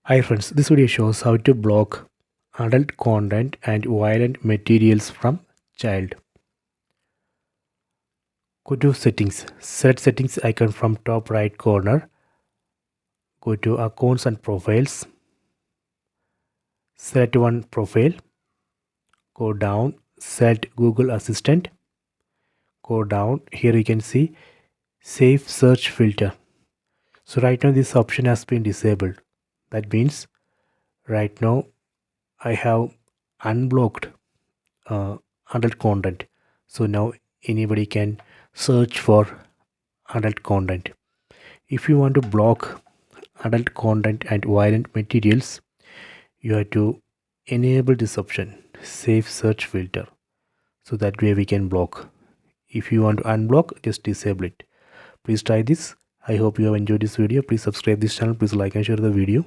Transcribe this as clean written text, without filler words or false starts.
Hi friends, this video shows how to block adult content and violent materials from child. Go to settings, set settings icon from top right corner. Go to accounts and profiles. Select one profile. Go down, select Google Assistant. Go down, here you can see safe search filter. So right now this option has been disabled. That means right now I have unblocked adult content. So now anybody can search for adult content. If you want to block adult content and violent materials, you have to enable this option, safe search filter. So that way we can block. If you want to unblock, just disable it. Please try this. I hope you have enjoyed this video. Please subscribe this channel. Please like and share the video.